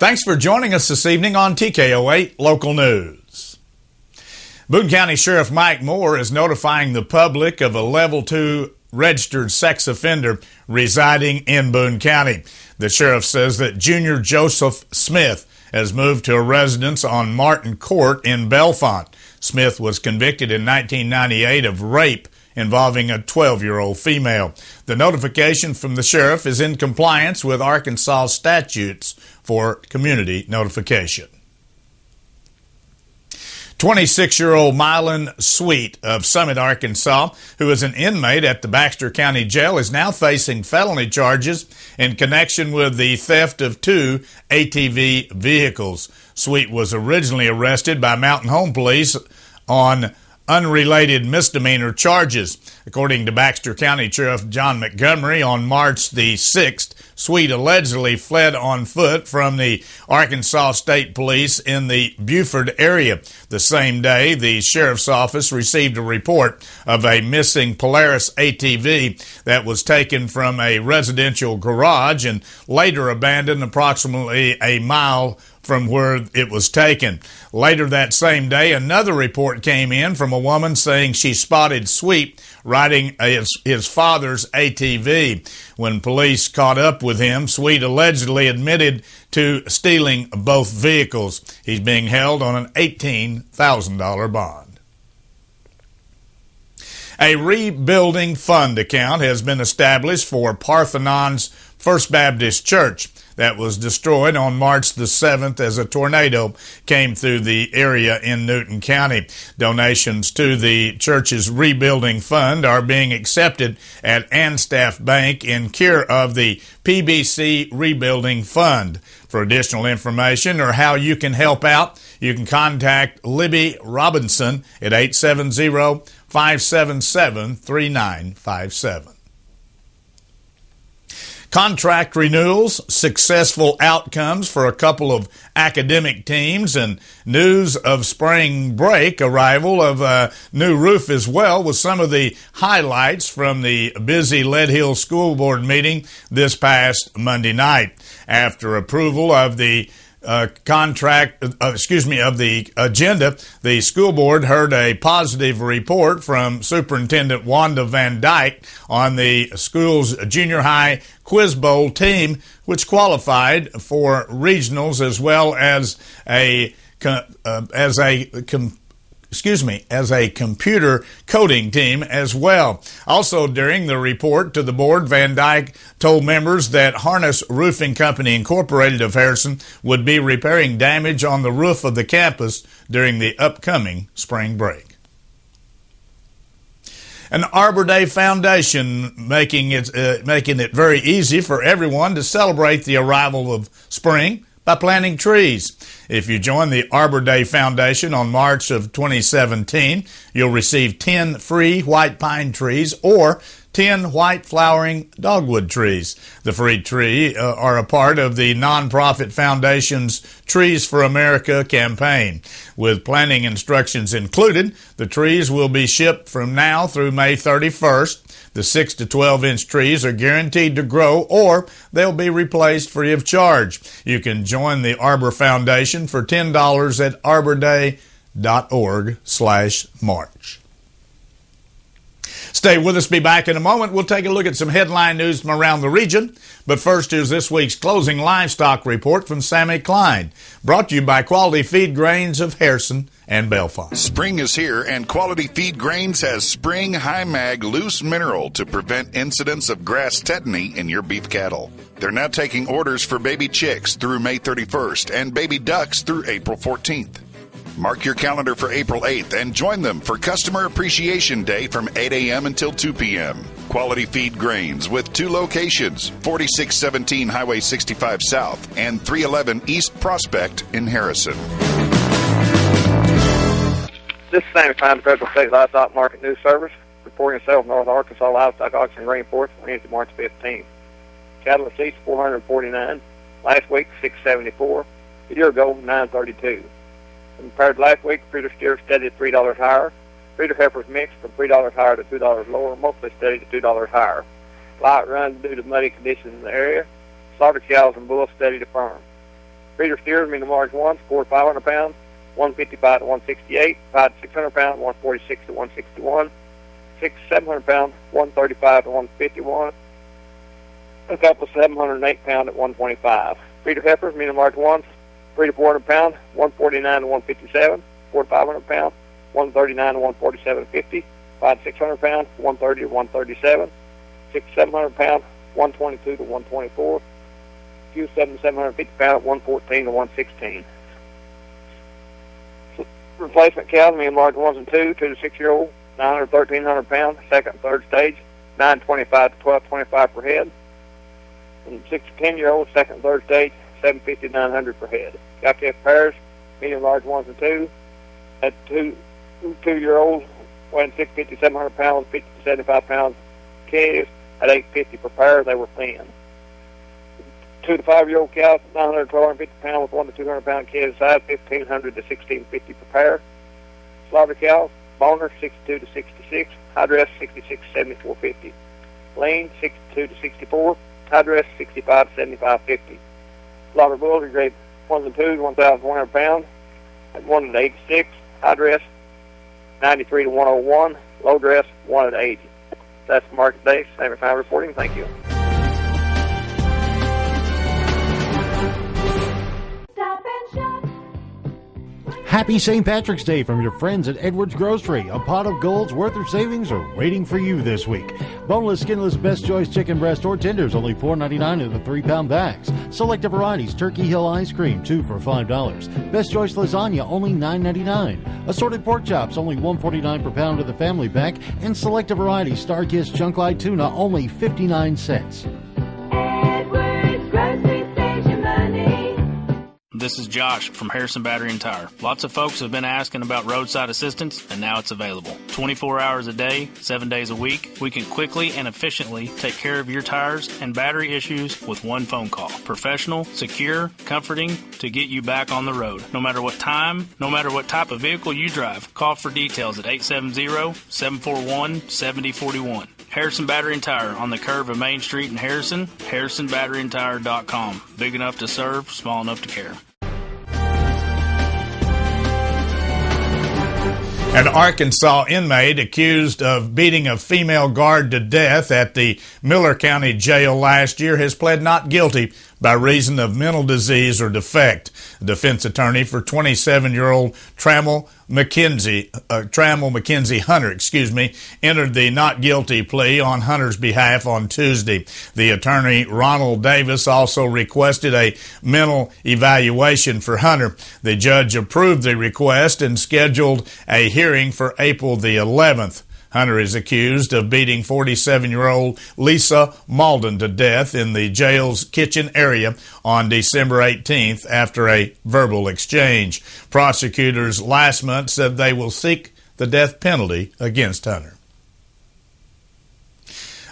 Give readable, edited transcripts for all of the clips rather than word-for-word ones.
Thanks for joining us this evening on TKO8 Local News. Boone County Sheriff Mike Moore is notifying the public of a Level 2 registered sex offender residing in Boone County. The sheriff says that Junior Joseph Smith has moved to a residence on Martin Court in Bellefonte. Smith was convicted in 1998 of rape involving a 12-year-old female. The notification from the sheriff is in compliance with Arkansas statutes for community notification. 26-year-old Mylan Sweet of Summit, Arkansas, who is an inmate at the Baxter County Jail, is now facing felony charges in connection with the theft of 2 ATV vehicles. Sweet was originally arrested by Mountain Home Police on unrelated misdemeanor charges. According to Baxter County Sheriff John Montgomery, on March the 6th, Sweet allegedly fled on foot from the Arkansas State Police in the Buford area. The same day, the sheriff's office received a report of a missing Polaris ATV that was taken from a residential garage and later abandoned approximately a mile from where it was taken. Later that same day, another report came in from a woman saying she spotted Sweet riding his father's ATV. When police caught up with him, Sweet allegedly admitted to stealing both vehicles. He's being held on an $18,000 bond. A rebuilding fund account has been established for Parthenon's First Baptist Church that was destroyed on March the 7th as a tornado came through the area in Newton County. Donations to the church's rebuilding fund are being accepted at Anstaff Bank in care of the PBC Rebuilding Fund. For additional information or how you can help out, you can contact Libby Robinson at 870-577-3957. Contract renewals, successful outcomes for a couple of academic teams, and news of spring break, arrival of a new roof as well, with some of the highlights from the busy Lead Hill School Board meeting this past Monday night. After approval of the of the agenda, the school board heard a positive report from Superintendent Wanda Van Dyke on the school's junior high quiz bowl team, which qualified for regionals as well as a computer coding team as well. Also, during the report to the board, Van Dyke told members that Harness Roofing Company Incorporated of Harrison would be repairing damage on the roof of the campus during the upcoming spring break. An Arbor Day Foundation making it very easy for everyone to celebrate the arrival of spring by planting trees. If you join the Arbor Day Foundation on March of 2017, you'll receive 10 free white pine trees or 10 white flowering dogwood trees. The free trees are a part of the nonprofit foundation's Trees for America campaign. With planting instructions included, the trees will be shipped from now through May 31st. The 6 to 12-inch trees are guaranteed to grow or they'll be replaced free of charge. You can join the Arbor Foundation for $10 at arborday.org/March. Stay with us. Be back in a moment. We'll take a look at some headline news from around the region. But first, here's this week's closing livestock report from Sammy Klein, brought to you by Quality Feed Grains of Harrison and Bellefonte. Spring is here, and Quality Feed Grains has Spring High Mag Loose Mineral to prevent incidents of grass tetany in your beef cattle. They're now taking orders for baby chicks through May 31st and baby ducks through April 14th. Mark your calendar for April 8th and join them for Customer Appreciation Day from 8 a.m. until 2 p.m. Quality Feed Grains with 2 locations, 4617 Highway 65 South and 311 East Prospect in Harrison. This is Sammy Klein, the Federal State Livestock Market News Service, reporting sale of North Arkansas livestock auction grain reports Wednesday, March 15th. Cattle receipts 449, last week 674, a year ago 932. Compared to last week, feeder steers steady at $3 higher. Feeder heifers mixed from $3 higher to $2 lower, mostly steady to $2 higher. Light runs due to muddy conditions in the area. Slaughter cows and bulls steady to firm. Feeder steers, medium large ones, 4 to 500 pounds, 155 to 168, 5 to 600 pounds, 146 to 161, 6 to 700 pounds, 135 to 151, a couple 708 pound at 125. Feeder heifers, medium large ones, 3 to 400 pounds, 149 to 157, 4 to 500 pounds, 139 to 147.50, 5 to 600 pounds, 130 to 137, 6 to 700 pounds, 122 to 124, few 7 to 750 pounds, 114 to 116. So, replacement cows, medium large ones and 2 to 6-year-old, 900 to 1,300 pounds, second and third stage, 925 to 1225 per head. And 6 to 10-year-old, second and third stage, 750 to 900 per head. Captive pairs, medium large ones and 2, at 2-year-olds, weighing 650 to 700 pounds, 50 to 75 pounds calves at 850 per pair. They were thin. 2 to 5-year-old cows, 900 to 1,250 pounds with 1 to 200 pound calves size, 1,500 to 1,650 per pair. Slaughter cows, boner 62 to 66, high dress 66 to 74.50. Lean 62 to 64, high dress 65 to 75.50. Slaughter bulls are grade 1s and 2s, 1,100 pounds, at 1 to 86, high dress 93 to 101, low dress 1 to 80. That's market day. Sammy Fine reporting. Thank you. Happy St. Patrick's Day from your friends at Edwards Grocery. A pot of gold's worth of savings are waiting for you this week. Boneless, skinless, best choice chicken breast or tenders, only $4.99 in the 3-pound bags. Selected varieties, Turkey Hill ice cream, 2 for $5. Best choice lasagna, only $9.99. Assorted pork chops, only $1.49 per pound of the family pack. And selected varieties, Starkist Chunk Light Tuna, only 59 cents. Edwards Grocery, save your money. This is Josh from Harrison Battery and Tire. Lots of folks have been asking about roadside assistance, and now it's available. 24 hours a day, 7 days a week, we can quickly and efficiently take care of your tires and battery issues with one phone call. Professional, secure, comforting to get you back on the road. No matter what time, no matter what type of vehicle you drive, call for details at 870-741-7041. Harrison Battery and Tire on the curve of Main Street in Harrison, harrisonbatteryandtire.com. Big enough to serve, small enough to care. An Arkansas inmate accused of beating a female guard to death at the Miller County Jail last year has pled not guilty by reason of mental disease or defect. A defense attorney for 27-year-old Trammell McKenzie Hunter, entered the not guilty plea on Hunter's behalf on Tuesday. The attorney, Ronald Davis, also requested a mental evaluation for Hunter. The judge approved the request and scheduled a hearing for April the 11th. Hunter is accused of beating 47-year-old Lisa Malden to death in the jail's kitchen area on December 18th after a verbal exchange. Prosecutors last month said they will seek the death penalty against Hunter.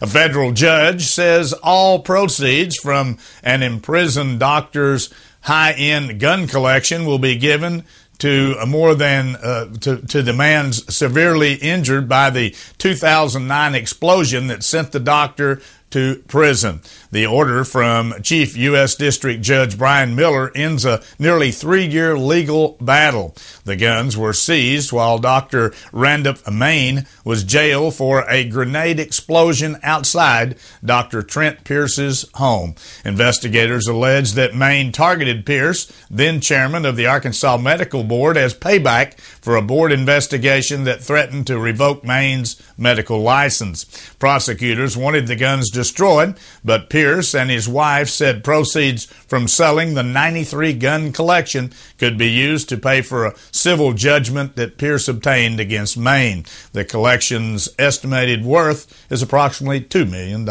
A federal judge says all proceeds from an imprisoned doctor's high-end gun collection will be given to the man severely injured by the 2009 explosion that sent the doctor to prison. The order from Chief U.S. District Judge Brian Miller ends a nearly 3-year legal battle. The guns were seized while Dr. Randolph Main was jailed for a grenade explosion outside Dr. Trent Pierce's home. Investigators allege that Main targeted Pierce, then chairman of the Arkansas Medical Board, as payback for a board investigation that threatened to revoke Main's medical license. Prosecutors wanted the guns destroyed, but Pierce and his wife said proceeds from selling the 93 gun collection could be used to pay for a civil judgment that Pierce obtained against Main. The collection's estimated worth is approximately $2 million.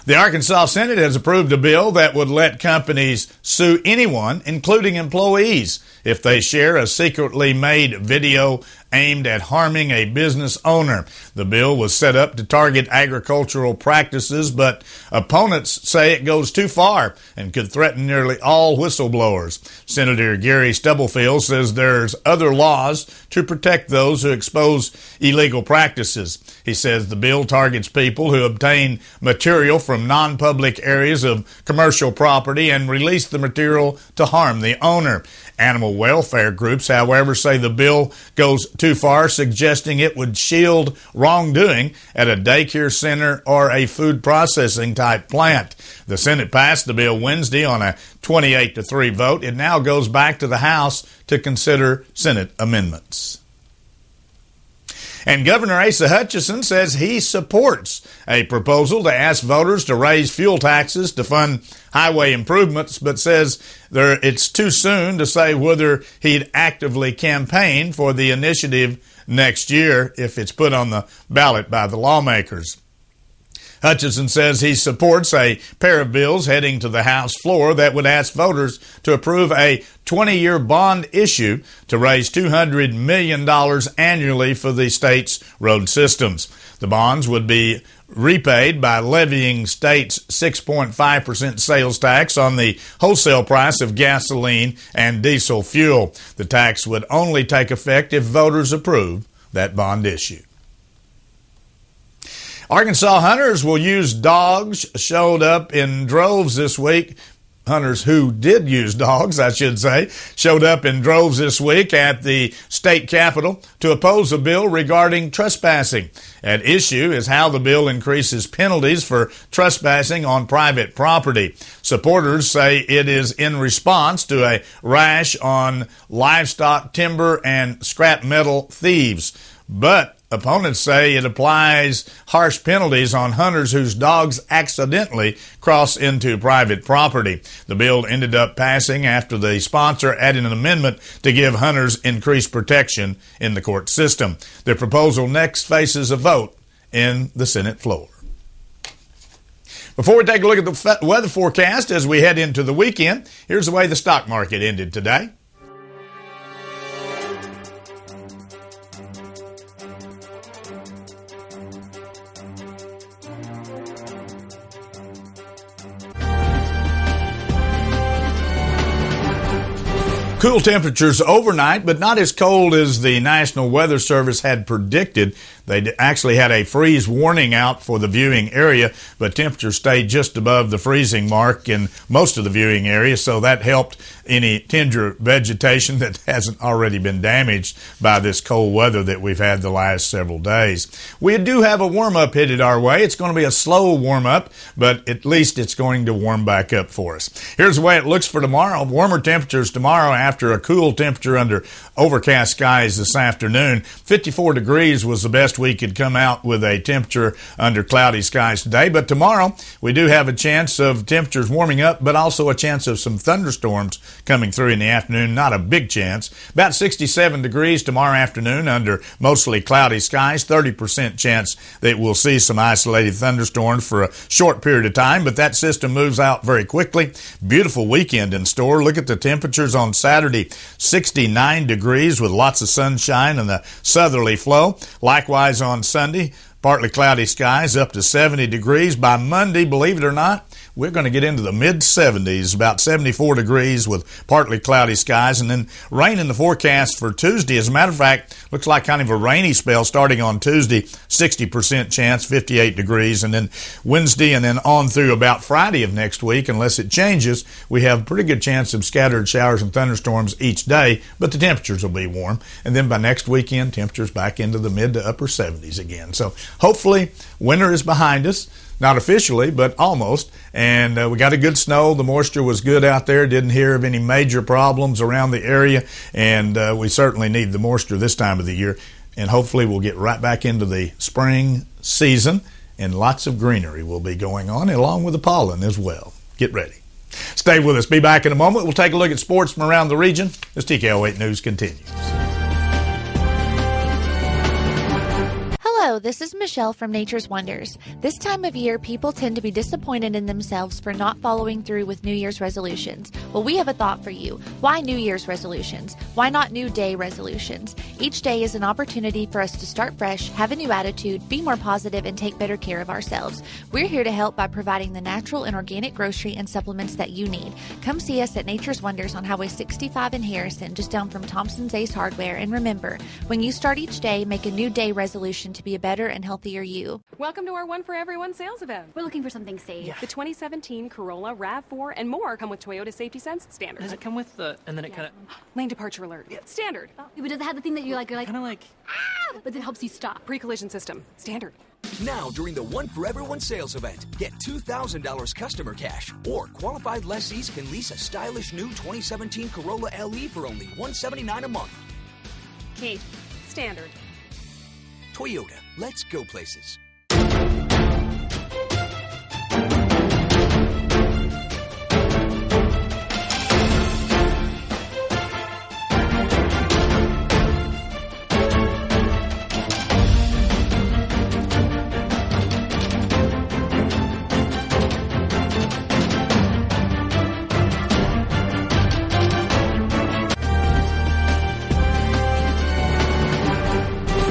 The Arkansas Senate has approved a bill that would let companies sue anyone, including employees, if they share a secretly made video aimed at harming a business owner. The bill was set up to target agricultural practices, but opponents say it goes too far and could threaten nearly all whistleblowers. Senator Gary Stubblefield says there's other laws to protect those who expose illegal practices. He says the bill targets people who obtain material from non-public areas of commercial property and release the material to harm the owner. Animal welfare groups, however, say the bill goes too far, suggesting it would shield wrongdoing at a daycare center or a food processing type plant. The Senate passed the bill Wednesday on a 28-3 vote. It now goes back to the House to consider Senate amendments. And Governor Asa Hutchinson says he supports a proposal to ask voters to raise fuel taxes to fund highway improvements, but says it's too soon to say whether he'd actively campaign for the initiative next year if it's put on the ballot by the lawmakers. Hutchinson says he supports a pair of bills heading to the House floor that would ask voters to approve a 20-year bond issue to raise $200 million annually for the state's road systems. The bonds would be repaid by levying state's 6.5% sales tax on the wholesale price of gasoline and diesel fuel. The tax would only take effect if voters approve that bond issue. Arkansas hunters will use dogs showed up in droves this week. Hunters who did use dogs, I should say, showed up in droves this week at the state capitol to oppose a bill regarding trespassing. At issue is how the bill increases penalties for trespassing on private property. Supporters say it is in response to a rash on livestock, timber, and scrap metal thieves. But opponents say it applies harsh penalties on hunters whose dogs accidentally cross into private property. The bill ended up passing after the sponsor added an amendment to give hunters increased protection in the court system. The proposal next faces a vote in the Senate floor. Before we take a look at the weather forecast as we head into the weekend, here's the way the stock market ended today. Cool temperatures overnight, but not as cold as the National Weather Service had predicted. They actually had a freeze warning out for the viewing area, but temperatures stayed just above the freezing mark in most of the viewing area, so that helped any tender vegetation that hasn't already been damaged by this cold weather that we've had the last several days. We do have a warm-up headed our way. It's going to be a slow warm-up, but at least it's going to warm back up for us. Here's the way it looks for tomorrow. Warmer temperatures tomorrow after a cool temperature under overcast skies this afternoon. 54 degrees was the best we could come out with a temperature under cloudy skies today. But tomorrow we do have a chance of temperatures warming up, but also a chance of some thunderstorms coming through in the afternoon. Not a big chance. About 67 degrees tomorrow afternoon under mostly cloudy skies. 30% chance that we'll see some isolated thunderstorms for a short period of time, but that system moves out very quickly. Beautiful weekend in store. Look at the temperatures on Saturday. 69 degrees with lots of sunshine and the southerly flow. Likewise on Sunday, partly cloudy skies up to 70 degrees. By Monday, believe it or not, we're going to get into the mid-70s, about 74 degrees with partly cloudy skies, and then rain in the forecast for Tuesday. As a matter of fact, looks like kind of a rainy spell starting on Tuesday, 60% chance, 58 degrees, and then Wednesday and then on through about Friday of next week, unless it changes, we have a pretty good chance of scattered showers and thunderstorms each day, but the temperatures will be warm. And then by next weekend, temperatures back into the mid to upper 70s again. So hopefully winter is behind us. Not officially, but almost. And we got a good snow. The moisture was good out there. Didn't hear of any major problems around the area. And we certainly need the moisture this time of the year. And hopefully we'll get right back into the spring season. And lots of greenery will be going on, along with the pollen as well. Get ready. Stay with us. Be back in a moment. We'll take a look at sports from around the region as TKO8 News continues. Hello, this is Michelle from Nature's Wonders. This time of year, people tend to be disappointed in themselves for not following through with New Year's resolutions. Well, we have a thought for you. Why New Year's resolutions? Why not New Day resolutions? Each day is an opportunity for us to start fresh, have a new attitude, be more positive, and take better care of ourselves. We're here to help by providing the natural and organic grocery and supplements that you need. Come see us at Nature's Wonders on Highway 65 in Harrison, just down from Thompson's Ace Hardware. And remember, when you start each day, make a New Day resolution to be a better and healthier you. Welcome to our One for Everyone sales event. We're looking for something safe. Yeah. The 2017 Corolla, RAV4, and more come with Toyota Safety Sense Standard. Does it come with the, and then it kind of... Lane departure alert. Standard. But does it have the thing that you're like... Kind of like... But it helps you stop. Pre-collision system. Standard. Now, during the One for Everyone sales event, get $2,000 customer cash, or qualified lessees can lease a stylish new 2017 Corolla LE for only $179 a month. Kate. Standard. Toyota, let's go places.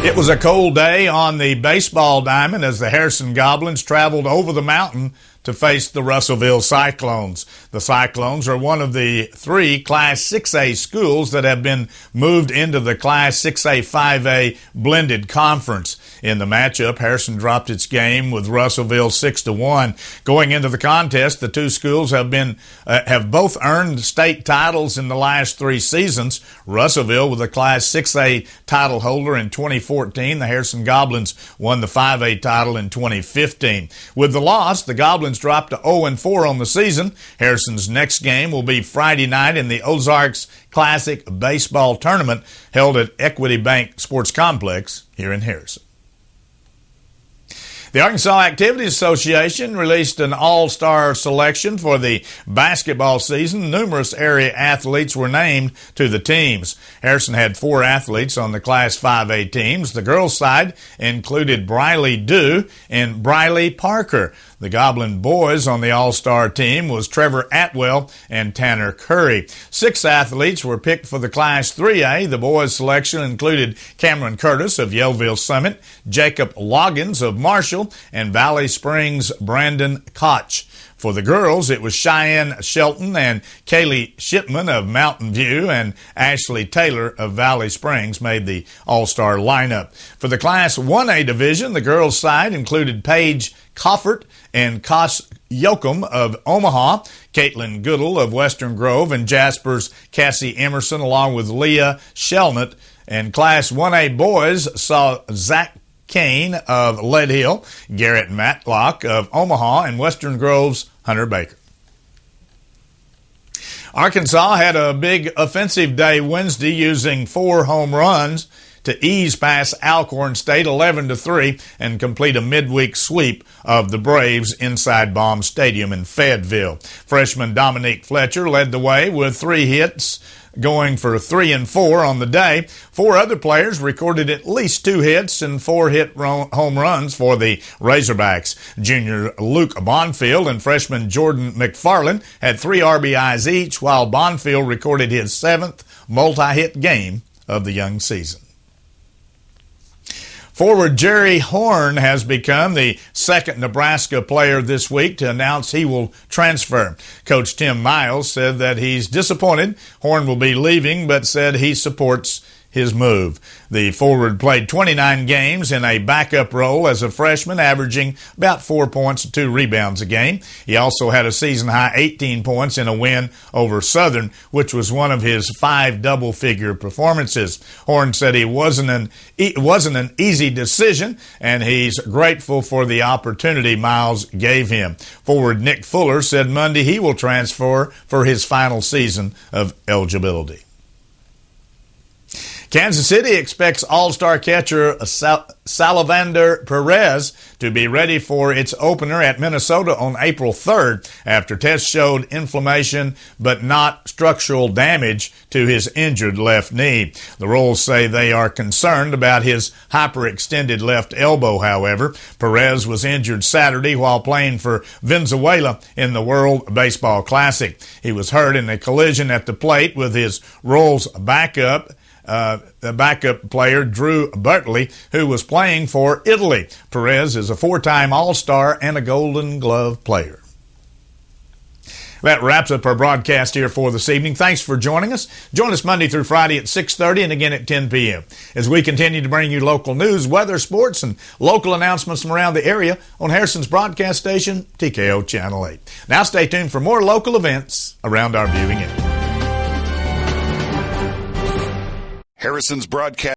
It was a cold day on the baseball diamond as the Harrison Goblins traveled over the mountain to face the Russellville Cyclones. The Cyclones are one of the 3 Class 6A schools that have been moved into the Class 6A 5A blended conference. In the matchup, Harrison dropped its game with Russellville 6-1. Going into the contest, the 2 schools have both earned state titles in the last 3 seasons. Russellville with the Class 6A title holder in 2014. The Harrison Goblins won the 5A title in 2015. With the loss, the Goblins dropped to 0-4 on the season. Harrison's next game will be Friday night in the Ozarks Classic Baseball Tournament held at Equity Bank Sports Complex here in Harrison. The Arkansas Activities Association released an all-star selection for the basketball season. Numerous area athletes were named to the teams. Harrison had 4 athletes on the Class 5A teams. The girls' side included Briley Dew and Briley Parker. The Goblin boys on the all-star team was Trevor Atwell and Tanner Curry. 6 athletes were picked for the Class 3A. The boys' selection included Cameron Curtis of Yellville Summit, Jacob Loggins of Marshall, and Valley Springs' Brandon Koch. For the girls, it was Cheyenne Shelton and Kaylee Shipman of Mountain View and Ashley Taylor of Valley Springs made the all-star lineup. For the Class 1A division, the girls' side included Paige Coffert and Kosh Yoakum of Omaha, Caitlin Goodall of Western Grove, and Jasper's Cassie Emerson, along with Leah Shelnut. And Class 1A boys saw Zach Kane of Lead Hill, Garrett Matlock of Omaha, and Western Grove's Hunter Baker. Arkansas had a big offensive day Wednesday using 4 home runs to ease past Alcorn State 11-3 and complete a midweek sweep of the Braves inside Baum Stadium in Fayetteville. Freshman Dominique Fletcher led the way with 3 hits, going for 3 and 4 on the day. 4 other players recorded at least 2 hits and 4 hit home runs for the Razorbacks. Junior Luke Bonfield and freshman Jordan McFarland had 3 RBIs each, while Bonfield recorded his 7th multi-hit game of the young season. Forward Jerry Horn has become the second Nebraska player this week to announce he will transfer. Coach Tim Miles said that he's disappointed Horn will be leaving, but said he supports his move. The forward played 29 games in a backup role as a freshman, averaging about 4 points and 2 rebounds a game. He also had a season-high 18 points in a win over Southern, which was one of his 5 double-figure performances. Horn said it wasn't an easy decision, and he's grateful for the opportunity Miles gave him. Forward Nick Fuller said Monday he will transfer for his final season of eligibility. Kansas City expects all-star catcher Salvander Perez to be ready for its opener at Minnesota on April 3rd after tests showed inflammation but not structural damage to his injured left knee. The Royals say they are concerned about his hyperextended left elbow, however. Perez was injured Saturday while playing for Venezuela in the World Baseball Classic. He was hurt in a collision at the plate with his Royals backup player Drew Butley, who was playing for Italy. Perez is a four-time All-Star and a Golden Glove player. That wraps up our broadcast here for this evening. Thanks for joining us. Join us Monday through Friday at 6:30 and again at 10 p.m. as we continue to bring you local news, weather, sports, and local announcements from around the area on Harrison's broadcast station, TKO Channel 8. Now stay tuned for more local events around our viewing area. Harrison's broadcast